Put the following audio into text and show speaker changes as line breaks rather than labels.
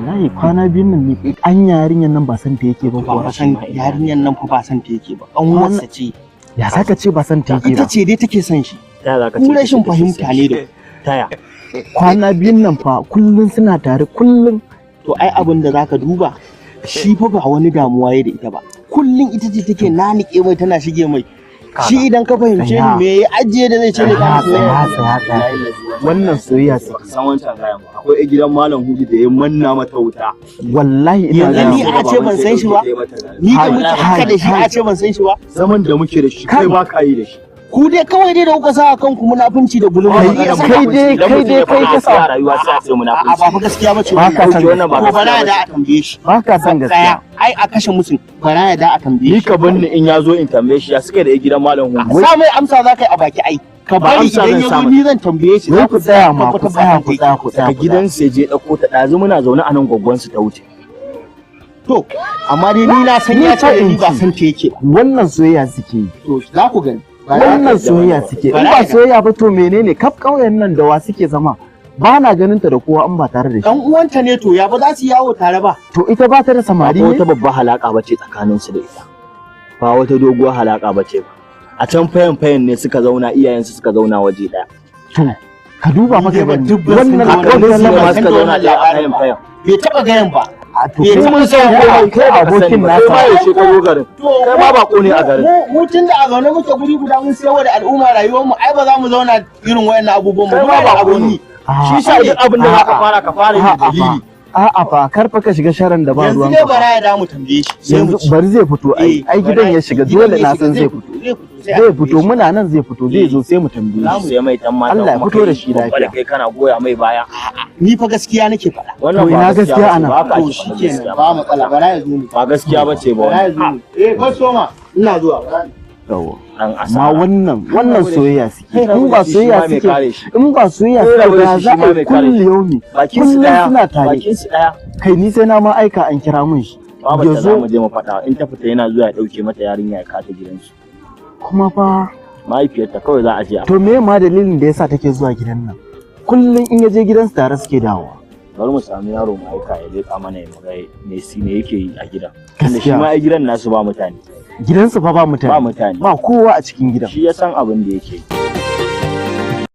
wallahi kwana biyun nan ne an yarinyan nan ba san ta yake ba
ba san yarinyan nan fa ba san ta yake ba an wasa ce
ya saka ce ba san ta yake ba
ita ce dai take son shi
ta za ka ce
rashin fahimta ne da
taya
kwana biyun nan fa kullun suna tare kullun
to ai abin da zaka duba shi fa ba wani damuwa yayi da ita ba kullun ita ce take nanike mai tana shige mai shi idan ka fahimce ni me ya ajiye da zai ce ne ka
wannan soyayya ce
san wancan gayan ba akwai a gidan malam Hudu da ya manna mata wuta
wallahi ina
yanzu ni a ce ban san shi ba ni da muke haka da shi a ce ban san shi ba
zaman da muke da shi kai ba ka yi da shi
ku dai kawai dai da kuka sa kanku munafunci da gulma
kai ka sa
rayuwa sai a ce munafunci
a ba fa gaskiya ba ce
ba ka san
wannan ba
ko bara da a tambaye shi
ba ka san gaskiya
ai a kashe mutum bara da a tambaye
ni
shi
ka banni in ya zo in tambaye shi ya suke da gidan malam Hudu
sa mai amsa za ka yi a baki ai ka bari idan ya zo ni zan tambaye shi
wai ku tsaya ma ku tsaya
daga gidan sai je dauko ta dazu muna zaune a nan gwaggwan su ta wuce
to amma dai ni na san ya ce ni ba san ta yake
wannan soyayya suke yi
to za ku gani
wannan soyayya suke in ba soyayya ba to menene kaf kauyen nan da wa suke zama ba na ganin ta da kowa in ba tare da shi
dan uwanta ne to ya ba za su yawo tare ba
to ita ba ta da samari
ba
ne
wata babbar halaka bace tsakanin su da ita ba wata doguwar halaka bace ba a can fayan ne suka zauna iyayensu suka zauna waje daya
to ka duba maka
ba
gani
wannan
wannan
ma suka zauna da fayan
bai taba gayan ba
a to
bai
kai
mun san
kai abokin
kai ma
nasa
yaushe ka zo garin kai ma bako ne a garin
mu tun da a zaune muke guri guda mun sayar da al'umma rayuwar mu ai ba za mu zauna irin wayannan abubuwan mu
kai ma
ba
bako
abun
ne
yi
shi sa duk abin da ka fara yin dalili
a'a fa kar fa ka shiga sharan da ba
yanzu
ruwan
dai
ka
bara ya da mu tambaye shi sai mu
yanzu bari zai fito ai gidan ya shiga dole na san zai fito zai fito muna nan zai fito zai zo sai mu tambaye shi
sai mai dan mata
Allah ya fito da shi lafiya
kai kana goya mai baya
ni fa gaskiya nake faɗa
To ina gaskiya anan?
ba ka
to shikenan ba matsala bara ya zo ni
ba gaskiya bace ba
bara ya zo ni ko soma ina zuwa
yawa
dan
amma wannan soyayya suke in ba soyayya suke in ba soyayya
Sai
suke
rabu da
ba
shi,
za
shi ma
a
mai kare
kulli
shi.
yaumi
bakin su
kullum
daya
suna tare
bakin su daya
kai ni sai na ma aika an kira mun shi
babu
ya
ta
zo
zamu je mu faɗa in ta fita yana zuwa ya dauke mata yarinya ya kata gidansu
kuma fa
mahaifiyarta kawai za a je a
to me ma dalilin da yasa take zuwa gidan nan kullum in ya je gidansu tare suke dawowa
bari mu sami yaro mu aika ya leƙa mana ya muga me yake yi a gidan tunda shi
Gaskiya.
ma ai gidan nasu ba mutane
gidansu fa ba
ba
mutane
mutane
ba kowa a cikin gidan
shi ya san abin da yake yi